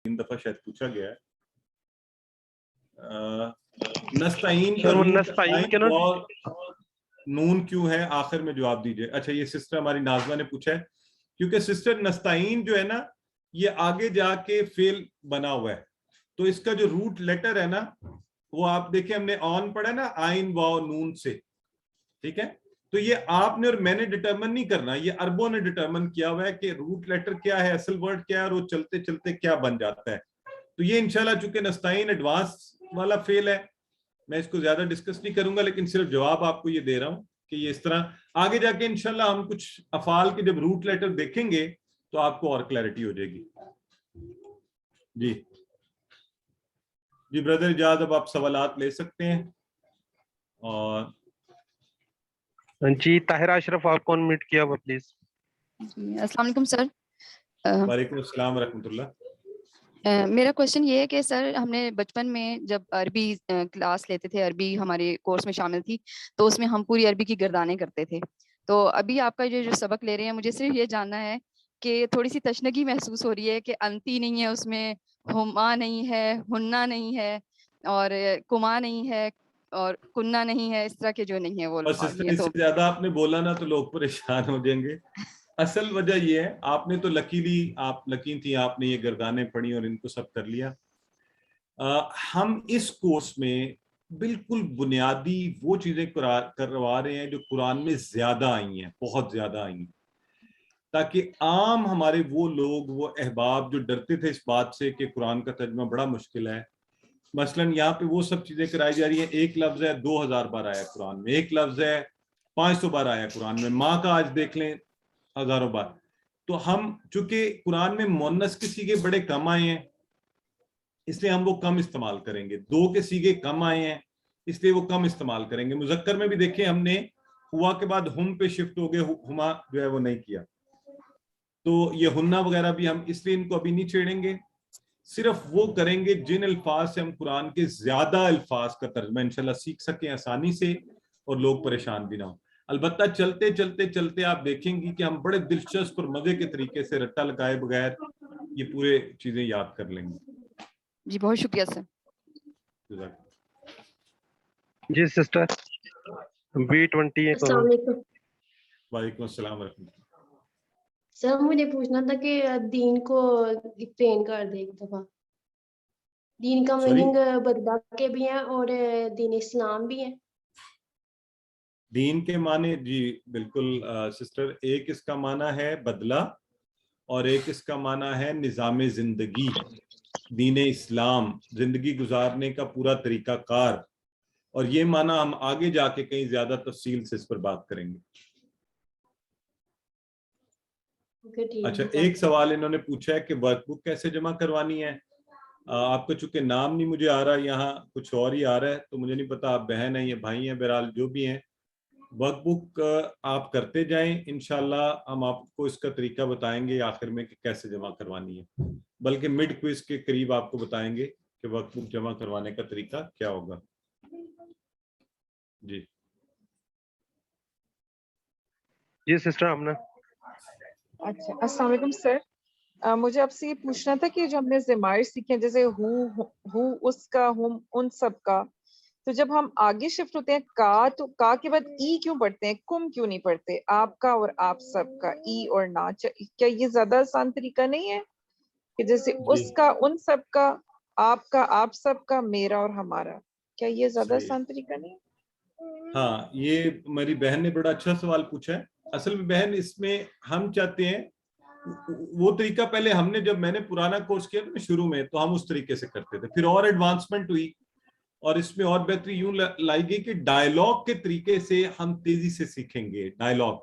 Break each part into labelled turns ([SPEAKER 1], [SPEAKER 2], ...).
[SPEAKER 1] 3 दफा शायद पूछा गया है। नस्ताइन का
[SPEAKER 2] सर वो
[SPEAKER 1] रूट
[SPEAKER 2] नस्ताइन
[SPEAKER 1] आइन
[SPEAKER 2] के ना
[SPEAKER 1] और नून क्यों है, आखिर में जवाब दीजिए। अच्छा, ये सिस्टर हमारी नाजमा ने पूछा है, क्योंकि सिस्टर नस्ताइन जो है ना, ये आगे जाके फेल बना हुआ है, तो इसका जो रूट लेटर है ना, वो आप देखें, हमने ऑन पढ़ा ना, आइन वाव नून से, ठीक है। तो ये आपने और मैंने डिटरमिन नहीं करना, ये अरबों ने डिटरमिन किया हुआ है कि रूट लेटर क्या है, असल वर्ड क्या है, और वो चलते चलते क्या बन जाता है। तो ये इंशाल्लाह चूंकि नस्ताइन एडवांस वाला फेल है, मैं इसको ज्यादा डिस्कस नहीं करूंगा, लेकिन सिर्फ जवाब आपको ये दे रहा हूं कि ये इस तरह आगे जाके इंशाल्लाह हम कुछ अफाल के जब रूट लेटर देखेंगे तो आपको और क्लैरिटी हो जाएगी। जी जी ब्रदर इजाज, अब आप सवालात ले सकते हैं। और
[SPEAKER 2] जी ताहिरा अशरफ, आपको अनम्यूट किया हुआ प्लीज।
[SPEAKER 3] अस्सलाम वालेकुम सर।
[SPEAKER 1] वालेकुम अस्सलाम रहमतुल्लाह।
[SPEAKER 3] मेरा क्वेश्चन ये है कि सर हमने बचपन में जब अरबी क्लास लेते थे, अरबी हमारे कोर्स में शामिल थी, तो उसमें हम पूरी अरबी की गर्दानें करते थे। तो अभी आपका जो सबक ले रहे हैं, मुझे सिर्फ ये जानना है कि थोड़ी सी तशनगी महसूस हो रही है कि अंती नहीं है उसमें, हुमा नहीं है, हुन्ना नहीं है, और कुमा नहीं है, और कुन्ना नहीं है, इस तरह के जो नहीं है वो
[SPEAKER 1] बस
[SPEAKER 3] अल्फाज
[SPEAKER 1] सिस्टर,
[SPEAKER 3] हैं। तो
[SPEAKER 1] इससे ज्यादा आपने बोला ना तो लोग परेशान हो जाएंगे। असल वजह ये है, आपने तो लकीली आप लकी थी, आपने ये गर्दानें पढ़ी और इनको सब कर लिया। हम इस कोर्स में बिल्कुल बुनियादी वो चीजें करवा रहे हैं जो कुरान में ज्यादा आई हैं, बहुत ज्यादा आई हैं, ताकि आम हमारे वो लोग, वो अहबाब जो डरते थे इस बात से कि कुरान का तर्जुमा बड़ा मुश्किल है, मसलन यहाँ पे वो सब चीजें कराई जा रही है। एक लफ्ज है 2000 बार आया कुरान में, एक लफ्ज है 500 बार आया कुरान में, माँ का आज देख लें हजारों बार। तो हम चूंकि कुरान में मुअन्नस के सीगे बड़े कम आए हैं, इसलिए हम वो कम इस्तेमाल करेंगे। दो के सीगे कम आए हैं, इसलिए वो कम इस्तेमाल करेंगे। मुजक्कर में भी देखें, हमने हुआ के बाद हुम पे शिफ्ट हो गए, हुमा जो है वो नहीं किया। तो ये हुन्ना वगैरह भी हम इसलिए इनको अभी नहीं छेड़ेंगे, सिर्फ वो करेंगे जिन अल्फाज से हम कुरान के ज्यादा अल्फाज का तर्जुमा इंशाल्लाह सीख सकें आसानी से, और लोग परेशान भी ना हो। अलबत्ता चलते चलते चलते आप देखेंगे कि हम बड़े दिलचस्प और मजे के तरीके से रट्टा लगाए बगैर ये पूरे चीजें याद कर लेंगे।
[SPEAKER 3] जी बहुत शुक्रिया सर।
[SPEAKER 2] जी सिस्टर B20
[SPEAKER 4] अस्सलाम वालेकुम
[SPEAKER 1] वालेकुम अस्सलाम रहमतुल्लाह।
[SPEAKER 4] सर, मुझे पूछना था कि दीन को एक्सप्लेन कर दे एक दफा। दीन का
[SPEAKER 1] सॉरी,
[SPEAKER 4] मीनिंग बदला के भी है और दीन इस्लाम भी है।
[SPEAKER 1] दीन के माने जी बिल्कुल सिस्टर, एक इसका माना है बदला और एक इसका माना है निज़ाम जिंदगी, दीन इस्लाम, जिंदगी गुजारने का पूरा तरीकाकार। और ये माना हम आगे जाके कहीं ज्यादा तफसील से इस पर बात करेंगे।
[SPEAKER 4] ओके ठीक
[SPEAKER 1] अच्छा,
[SPEAKER 4] है।
[SPEAKER 1] एक सवाल इन्होंने पूछा है कि वर्कबुक कैसे जमा करवानी है। आपका चूंकि नाम नहीं मुझे आ रहा, यहाँ कुछ और ही आ रहा है, तो मुझे नहीं पता आप बहन हैं या भाई हैं, बहरहाल जो भी हैं, वर्कबुक आप करते जाएं, इंशाल्लाह हम आपको इसका तरीका बताएंगे आखिर में कि कैसे जमा करवानी है। बल्कि मिड क्विज के करीब आपको बताएंगे कि वर्कबुक जमा करवाने का तरीका क्या होगा। जी
[SPEAKER 2] जी सिस्टर हमने।
[SPEAKER 5] अच्छा, अस्सलाम वालेकुम सर। मुझे आपसे ये पूछना था कि जो हमने ज़माइर सीखे हैं, जैसे हु, उसका, हुम, उन सब का, तो जब हम आगे शिफ्ट होते हैं का, तो का के बाद ई क्यों पढ़ते हैं, कुम क्यों नहीं पढ़ते? आपका और आप सबका, ई और ना, क्या ये ज्यादा आसान तरीका नहीं है कि जैसे
[SPEAKER 1] जी
[SPEAKER 5] उसका, उन सब का, आपका, आप सबका, मेरा और हमारा, क्या ये ज्यादा
[SPEAKER 1] सही।
[SPEAKER 5] आसान तरीका नहीं है?
[SPEAKER 1] हाँ, ये मेरी बहन ने बड़ा अच्छा सवाल पूछा है। असल में बहन, इसमें हम चाहते हैं वो तरीका, पहले हमने जब मैंने पुराना कोर्स किया था शुरू में, तो हम उस तरीके से करते थे, फिर और एडवांसमेंट हुई और इसमें और बेहतरी यूं लाई गई कि डायलॉग के तरीके से हम तेजी से सीखेंगे डायलॉग।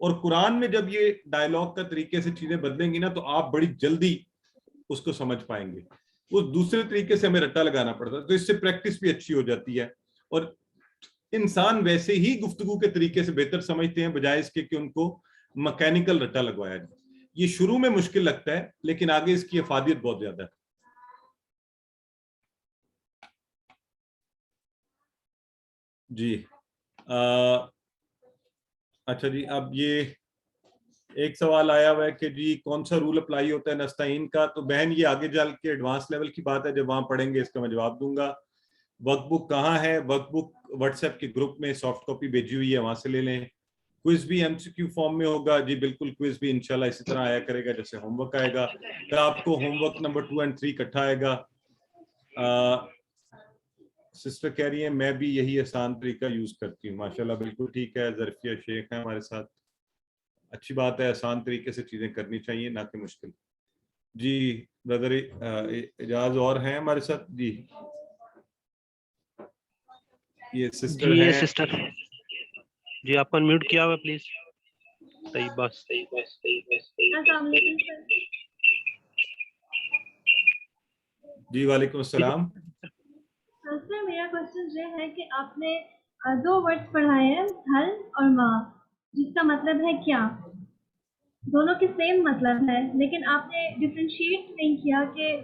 [SPEAKER 1] और कुरान में जब ये डायलॉग का तरीके से चीजें बदलेंगी ना, तो आप बड़ी जल्दी उसको समझ पाएंगे। उस दूसरे तरीके से हमें रट्टा लगाना पड़ता है, तो इससे प्रैक्टिस भी अच्छी हो जाती है, और इंसान वैसे ही गुफ्तगू के तरीके से बेहतर समझते हैं, बजाय इसके कि उनको मैकेनिकल रट्टा लगवाया जाए। ये शुरू में मुश्किल लगता है, लेकिन आगे इसकी अफादियत बहुत ज्यादा है। जी अच्छा जी, अब ये एक सवाल आया हुआ है कि जी कौन सा रूल अप्लाई होता है नस्ताइन का, तो बहन ये आगे चल के एडवांस लेवल की बात है, जब वहां पढ़ेंगे इसका मैं जवाब दूंगा। वर्कबुक कहाँ है? वर्कबुक व्हाट्सएप के ग्रुप में सॉफ्ट कॉपी भेजी हुई है, वहां से ले लें। क्विज भी एमसीक्यू फॉर्म में होगा जी, बिल्कुल क्विज भी इंशाल्लाह इसी तरह आया करेगा जैसे होमवर्क आएगा। तो आपको होमवर्क नंबर 2 और 3 इकट्ठा आएगा। सिस्टर कह रही है मैं भी यही आसान तरीका यूज करती हूँ। माशाल्लाह, बिल्कुल ठीक है। जरफिया शेख है हमारे साथ, अच्छी बात है, आसान तरीके से चीजें करनी चाहिए ना कि मुश्किल। जी ब्रदर एजाज और हैं हमारे साथ जी। ये सिस्टर
[SPEAKER 2] जी ये
[SPEAKER 1] है।
[SPEAKER 2] सिस्टर जी, आपको अनम्यूट किया हुआ प्लीज। सही बस।
[SPEAKER 6] अस्सलाम वालेकुम सर।
[SPEAKER 1] जी वालेकुम अस्सलाम।
[SPEAKER 6] सर मेरा क्वेश्चन ये है कि आपने दो वर्ड्स पढ़ाए हैं, हल और माँ, जिसका मतलब है क्या। दोनों के सेम मतलब है, लेकिन आपने डिफरेंशिएट नहीं किया कि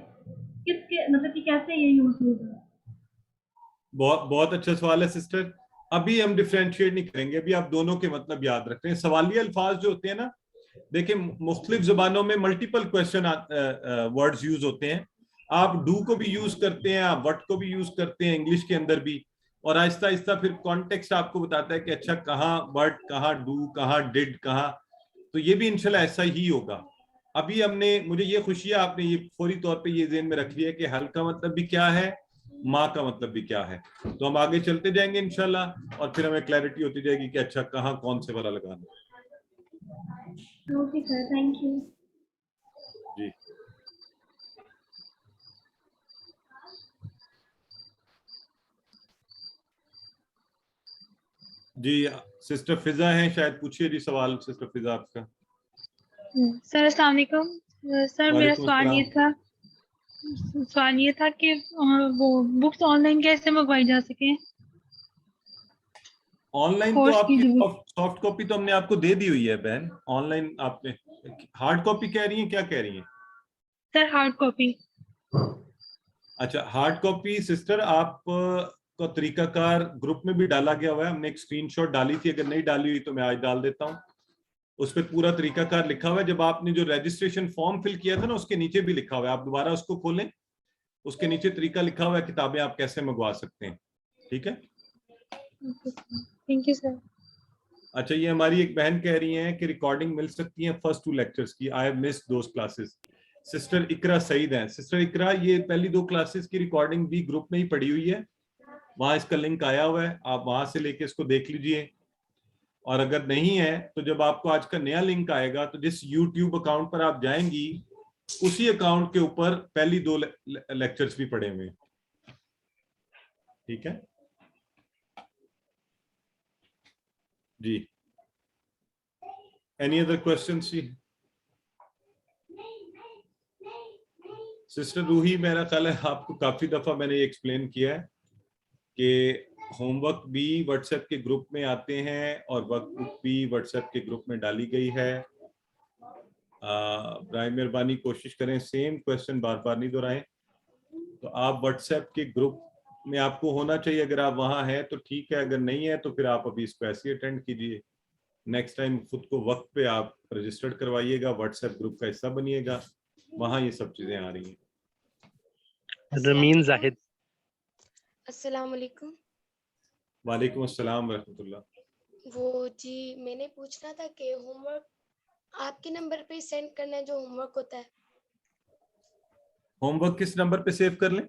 [SPEAKER 6] किसके मतलब कि कैसे ये यूज होगा।
[SPEAKER 1] बहुत बहुत अच्छा सवाल है सिस्टर। अभी हम डिफरेंशिएट नहीं करेंगे, अभी आप दोनों के मतलब याद रखते हैं। सवालिया अल्फाज जो होते हैं ना, देखिए मुख्तलिफ जुबानों में मल्टीपल क्वेश्चन वर्ड्स यूज होते हैं। आप डू को भी यूज करते हैं, आप वट को भी यूज करते हैं इंग्लिश के अंदर भी, और आहिस्ता आहिस्ता फिर कॉन्टेक्स्ट आपको बताता है कि अच्छा कहाँ वट, कहाँ डू, कहाँ डिड, कहाँ। तो ये भी इंशाल्लाह ऐसा ही होगा। अभी हमने, मुझे ये खुशी है आपने ये फौरी तौर पे ये ज़हन में रख लिया कि हल का मतलब भी क्या है, माँ का मतलब भी क्या है। तो हम आगे चलते जाएंगे इंशाल्लाह, और फिर हमें क्लैरिटी होती जाएगी कि अच्छा कहाँ कौन से वाला लगाना।
[SPEAKER 6] Okay sir, thank you.
[SPEAKER 1] जी जी सिस्टर फिजा हैं शायद, पूछिए जी सवाल सिस्टर फिजा आपका।
[SPEAKER 6] सर अस्सलाम वालेकुम। सर मेरा
[SPEAKER 1] वालेकुम अस्सलाम।
[SPEAKER 6] सवाल ये था कि वो बुक्स ऑनलाइन कैसे मंगवाई जा सके।
[SPEAKER 1] ऑनलाइन तो
[SPEAKER 6] कोर्स की
[SPEAKER 1] आपकी
[SPEAKER 6] जो
[SPEAKER 1] सॉफ्ट कॉपी तो हमने आपको दे दी हुई है बहन। ऑनलाइन आपने हार्ड कॉपी कह रही हैं, क्या कह रही हैं?
[SPEAKER 6] Sir hard copy.
[SPEAKER 1] अच्छा हार्ड कॉपी सिस्टर आप का तरीकाकार ग्रुप में भी डाला गया हुआ है, हमने एक स्क्रीनशॉट डाली थी, अगर नहीं डाली हुई तो मैं आज डाल देता हूँ। उस पर पूरा तरीकाकार लिखा हुआ है। जब आपने जो रजिस्ट्रेशन फॉर्म फिल किया था ना, उसके नीचे भी लिखा हुआ है, आप दोबारा उसको खोलें, उसके नीचे तरीका लिखा हुआ है किताबें आप कैसे मंगवा सकते हैं। ठीक है,
[SPEAKER 6] थैंक यू सर।
[SPEAKER 1] अच्छा ये हमारी एक बहन कह रही हैं कि रिकॉर्डिंग मिल सकती है फर्स्ट 2 लेक्चर्स की, I have missed those classes. Sister Iqra Saeed हैं। सिस्टर इकरा, ये पहली 2 क्लासेस की रिकॉर्डिंग भी ग्रुप में ही पड़ी हुई है, वहां इसका लिंक आया हुआ है, आप वहां से लेके इसको देख लीजिए। और अगर नहीं है तो जब आपको आज का नया लिंक आएगा तो जिस YouTube अकाउंट पर आप जाएंगी, उसी अकाउंट के ऊपर पहली 2 लेक्चर्स भी पड़े हुए हैं। ठीक है जी। एनी अदर क्वेश्चन जी? सिस्टर रूही, मेरा ख्याल है आपको काफी दफा मैंने एक्सप्लेन किया है कि होमवर्क भी व्हाट्सएप के ग्रुप में आते हैं और वर्कबुक भी व्हाट्सएप के ग्रुप में डाली गई है। बराए मेहरबानी कोशिश करें सेम क्वेश्चन बार बार नहीं दोहराएं। तो आप व्हाट्सएप के ग्रुप में आपको होना चाहिए, अगर आप वहां हैं तो ठीक है, अगर नहीं है तो फिर आप अभी इसको ऐसे अटेंड कीजिए। नेक्स्ट टाइम खुद को वक्त पे आप रजिस्टर्ड करवाइएगा, व्हाट्सएप ग्रुप का हिस्सा बनिएगा, वहां ये सब चीजें आ रही हैं।
[SPEAKER 2] रमीन जाहिद।
[SPEAKER 7] अस्सलाम वालेकुम।
[SPEAKER 1] वालेकुम अस्सलाम रहमतुल्लाह।
[SPEAKER 7] वो जी मैंने पूछना था कि होमवर्क आपके नंबर पे सेंड करना है जो होमवर्क होता है,
[SPEAKER 1] होमवर्क किस नंबर पे सेव कर लें?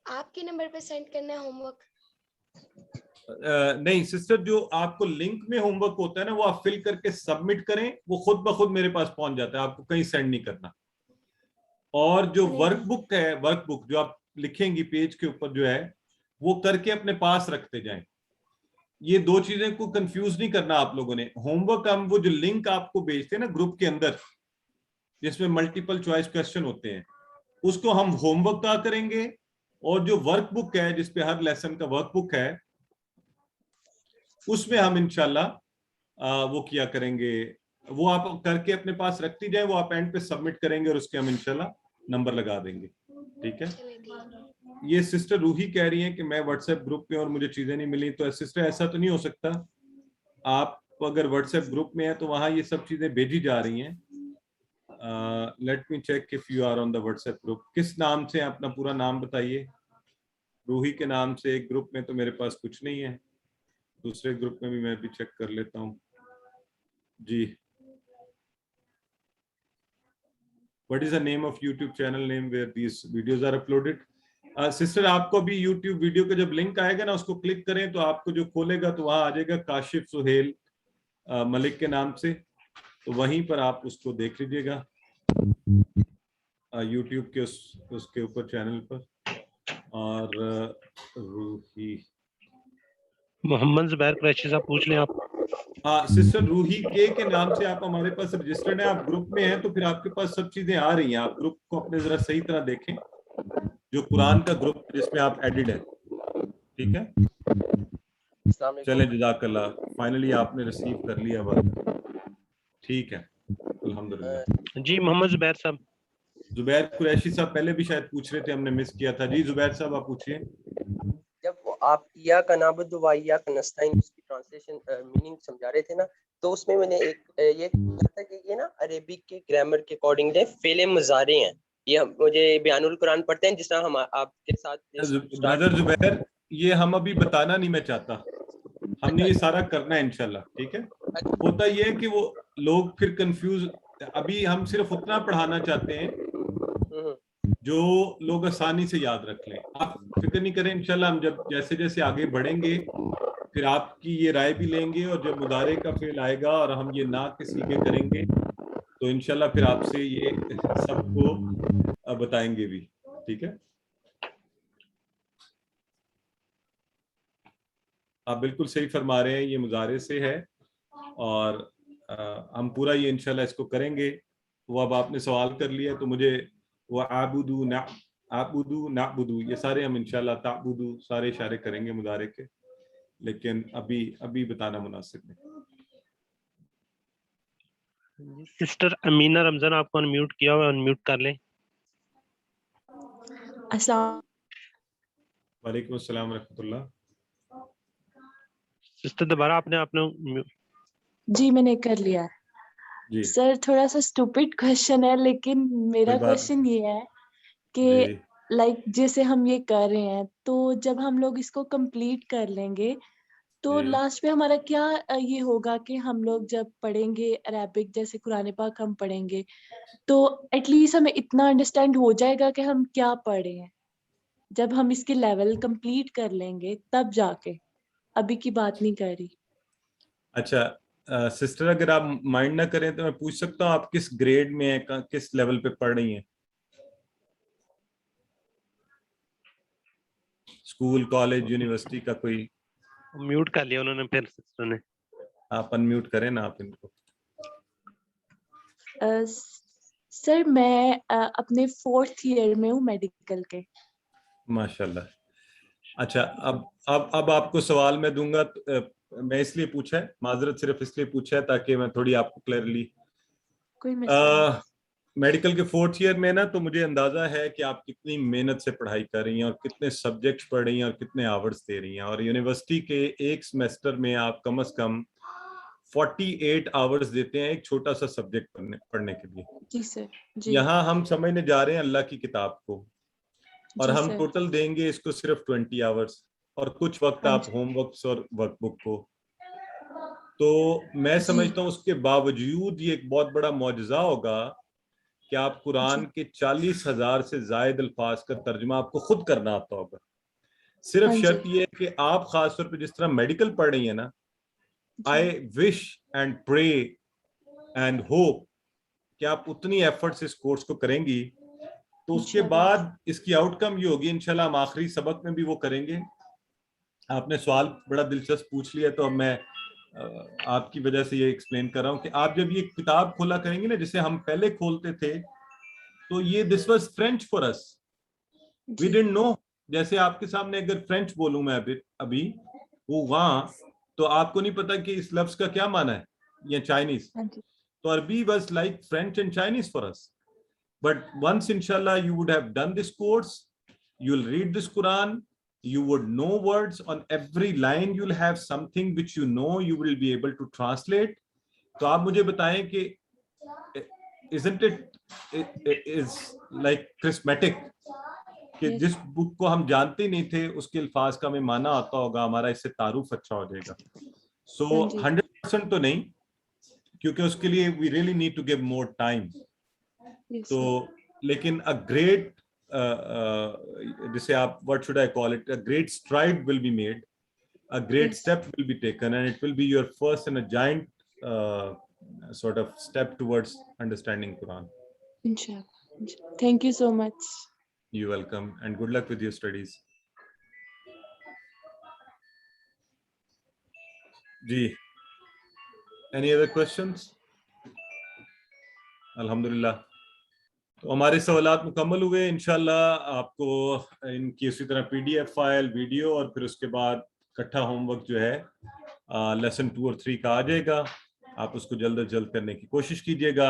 [SPEAKER 7] आपके नंबर पे सेंड करना है होमवर्क।
[SPEAKER 1] नहीं सिस्टर, जो आपको लिंक में होमवर्क होता है ना, वो आप फिल करके सबमिट करें, वो खुद ब खुद मेरे पास पहुंच जाता है, आपको कहीं सेंड नहीं करना। और जो वर्कबुक है, वर्कबुक जो आप लिखेंगी पेज के ऊपर जो है, वो करके अपने पास रखते जाएं। ये 2 चीजें को कंफ्यूज नहीं करना आप लोगों ने। होमवर्क हम वो जो लिंक आपको भेजते हैं ना ग्रुप के अंदर, जिसमें मल्टीपल चॉइस क्वेश्चन होते हैं, उसको हम होमवर्क का करेंगे। और जो वर्कबुक है जिसपे हर लेसन का वर्कबुक है, उसमें हम इंशाल्लाह वो किया करेंगे, वो आप करके अपने पास रखती जाए, वो आप एंड पे सबमिट करेंगे और उसके हम इंशाल्लाह नंबर लगा देंगे। ठीक है, ये सिस्टर रूही कह रही हैं कि मैं व्हाट्सएप ग्रुप में और मुझे चीजें नहीं मिली। तो सिस्टर ऐसा तो नहीं हो सकता, आप अगर व्हाट्सएप ग्रुप में है तो वहां ये सब चीजें भेजी जा रही हैं। Let me check if you are on the WhatsApp group. किस नाम से, अपना पूरा नाम बताइए। रूही के नाम से एक ग्रुप में तो मेरे पास कुछ नहीं है, दूसरे ग्रुप में भी मैं भी चेक कर लेता हूँ जी। What is the name of YouTube channel name where these videos are uploaded? Sister आपको भी YouTube वीडियो का जब लिंक आएगा ना, उसको क्लिक करें तो आपको जो खोलेगा तो वहां आ जाएगा काशिफ सुहेल मलिक के नाम से, तो वहीं पर आप उसको देख लीजिएगा YouTube के उसके ऊपर चैनल पर। और रूही
[SPEAKER 2] मोहम्मद जुबैर कुरैशी साहब पूछ लें आप।
[SPEAKER 1] सिस्टर रूही के नाम से आप हमारे पास रजिस्टर्ड हैं, आप ग्रुप में हैं तो फिर आपके पास सब चीजें आ रही हैं। आप ग्रुप को अपने जरा सही तरह देखें, जो कुरान का ग्रुप जिसमें आप एडिड हैं, ठीक है। चलें, जज़ाकल्लाह, फाइनली आपने रिसीव कर लिया वर्क, ठीक है, अल्हम्दुलिल्लाह।
[SPEAKER 2] जी मोहम्मद जुबैर साहब।
[SPEAKER 1] जुबैर कुरैशी साहब पहले भी शायद पूछ रहे थे, हमने मिस किया था। जी जुबैर साहब आप पूछिए।
[SPEAKER 8] जब आप या का नाबुदु व या का नस्ताइन उसकी ट्रांसलेशन मीनिंग समझा रहे थे ना, तो उसमें मैंने एक ये कहा था कि ये ना अरेबिक के ग्रामर के अकॉर्डिंग फेले मुजारे हैं। ये मुझे बयानुल कुरान पढ़ते हैं जिस तरह हम आपके साथ
[SPEAKER 1] ब्रदर जुबैर, ये हम अभी बताना नहीं मैं चाहता, हमने ये सारा करना है इंशाल्लाह, ठीक है। होता ये है कि वो लोग फिर कंफ्यूज, अभी हम सिर्फ उतना पढ़ाना चाहते हैं जो लोग आसानी से याद रख लें। आप फिक्र नहीं करें, इंशाल्लाह हम जब जैसे जैसे आगे बढ़ेंगे फिर आपकी ये राय भी लेंगे, और जब मुदारे का फेल आएगा और हम ये ना के सीखे करेंगे तो इंशाल्लाह फिर आपसे ये सबको बताएंगे भी, ठीक है। आप बिल्कुल सही फरमा रहे हैं, ये मुजारे से है और हम पूरा ये इंशाल्लाह इसको करेंगे। वो अब आपने सवाल कर लिया तो मुझे वो आबुदू नाबुदू ये सारे हम इंशाल्लाह ताबुदू सारे इशारे करेंगे मुदारे के, लेकिन अभी बताना मुनासिब नहीं।
[SPEAKER 2] सिस्टर अमीना रमजान आपको अनम्यूट किया हुआ, अनम्यूट कर लें।
[SPEAKER 9] अस्सलाम
[SPEAKER 1] वालेकुम अस्सलाम रहमतुल्लाह।
[SPEAKER 2] सिस्टर दोबारा आपने
[SPEAKER 9] जी मैंने कर लिया
[SPEAKER 1] जी।
[SPEAKER 9] सर। थोड़ा सा स्टूपिड क्वेश्चन है, लेकिन मेरा क्वेश्चन ये है कि लाइक जैसे हम ये कर रहे हैं तो जब हम लोग इसको कंप्लीट कर लेंगे तो लास्ट में हमारा क्या ये होगा कि हम लोग जब पढ़ेंगे अरेबिक जैसे कुरान पाक हम पढ़ेंगे तो एटलीस्ट हमें इतना अंडरस्टैंड हो जाएगा कि हम क्या पढ़े हैं। जब हम इसके लेवल कंप्लीट कर लेंगे तब जाके, अभी की बात नहीं कर रही।
[SPEAKER 1] अच्छा सिस्टर, अगर आप माइंड ना करें तो मैं पूछ सकता हूँ आप किस ग्रेड में है, किस लेवल पे पढ़ रही हैं? स्कूल, कॉलेज, यूनिवर्सिटी का कोई?
[SPEAKER 2] म्यूट कर लिया उन्होंने फिर सिस्टर ने।
[SPEAKER 1] आप अनम्यूट करें ना आप इनको।
[SPEAKER 9] सर मैं अपने 4th ईयर में हूँ मेडिकल के।
[SPEAKER 1] माशाल्लाह। अच्छा, अब आपको सवाल मैं दूंगा, मैं इसलिए पूछा है, माजरत सिर्फ इसलिए पूछा है ताकि मैं थोड़ी आपको क्लियरली, मेडिकल के 4th ईयर में ना, तो मुझे अंदाजा है कि आप कितनी मेहनत से पढ़ाई कर रही हैं और कितने सब्जेक्ट्स पढ़ रही हैं और कितने आवर्स दे रही हैं। और यूनिवर्सिटी के एक सेमेस्टर में आप कम से कम 48 आवर्स देते हैं एक छोटा सा सब्जेक्ट पढ़ने के लिए।
[SPEAKER 9] जी सर। जी।
[SPEAKER 1] यहाँ हम समझने जा रहे हैं अल्लाह की किताब को, और हम
[SPEAKER 9] सर।
[SPEAKER 1] टोटल देंगे इसको सिर्फ 20 आवर्स और कुछ वक्त आप होमवर्क्स और वर्कबुक को। तो मैं समझता हूँ उसके बावजूद ये एक बहुत बड़ा मौजज़ा होगा कि आप कुरान के 40,000 से ज़ायद अल्फाज का तर्जुमा आपको खुद करना आता होगा। सिर्फ शर्त ये है कि आप खास तौर पे जिस तरह मेडिकल पढ़ रही है ना, I wish and pray and hope कि आप उतनी एफर्ट्स इस कोर्स को करेंगी, तो उसके बाद इसकी आउटकम ये होगी इंशाल्लाह। हम आखिरी सबक में भी वो करेंगे। आपने सवाल बड़ा दिलचस्प पूछ लिया, तो अब मैं आपकी वजह से ये एक्सप्लेन कर रहा हूँ कि आप जब ये किताब खोला करेंगे ना, जिसे हम पहले खोलते थे, तो ये this was French for us, we didn't know. जैसे आपके सामने अगर फ्रेंच बोलूं मैं अभी वो वहां, तो आपको नहीं पता कि इस लफ्ज का क्या माना है, या चाइनीज, तो अरबी was like French and Chinese for us. But once इंशाल्लाह you would have done this course, you will read this Quran, you would know words. On every line you'll have something which you know you will be able to translate. तो आप मुझे बताएं कि isn't it is like charismatic कि
[SPEAKER 9] Yes.
[SPEAKER 1] जिस book को हम जानते ही नहीं थे उसके अल्फाज का हमें माना आता होगा, हमारा इससे तारुफ अच्छा हो जाएगा. So
[SPEAKER 9] हाँ जी.
[SPEAKER 1] 100% तो नहीं, क्योंकि उसके लिए we really need to give more time.
[SPEAKER 9] Yes,
[SPEAKER 1] तो
[SPEAKER 9] sir.
[SPEAKER 1] लेकिन a great जिसे आप what should I call it, a great stride will be made, a great
[SPEAKER 9] Yes.
[SPEAKER 1] step will be taken, and it will be your first and a giant sort of step towards understanding Quran.
[SPEAKER 9] Inshallah. Thank you so much.
[SPEAKER 1] You're welcome, and good luck with your studies. Ji, any other questions? अल्हम्दुलिल्लाह. तो हमारे सवालात मुकम्मल हुए. इंशाल्लाह आपको इनकी उसी तरह PDF फाइल, वीडियो और फिर उसके बाद इकट्ठा होमवर्क जो है लेसन 2 और 3 का आ जाएगा. आप उसको जल्द अज जल्द करने की कोशिश कीजिएगा.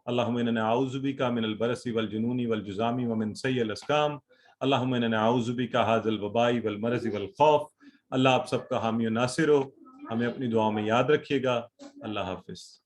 [SPEAKER 1] अल्लाहुम्मा इन्ना नअऊज़ु बिका मिनल बरसी वल जुनूनी वल जुज़ामी व मिन सय्यिल अस्काम. अल्लाहुम्मा इन्ना नअऊज़ु बिका हाज़ल वबाई वल मरज़ि वल खौफ. अल्लाह आप सबका हामी और नासिर हो. हमें अपनी दुआओं में याद रखिएगा. अल्लाह हाफ़िज़.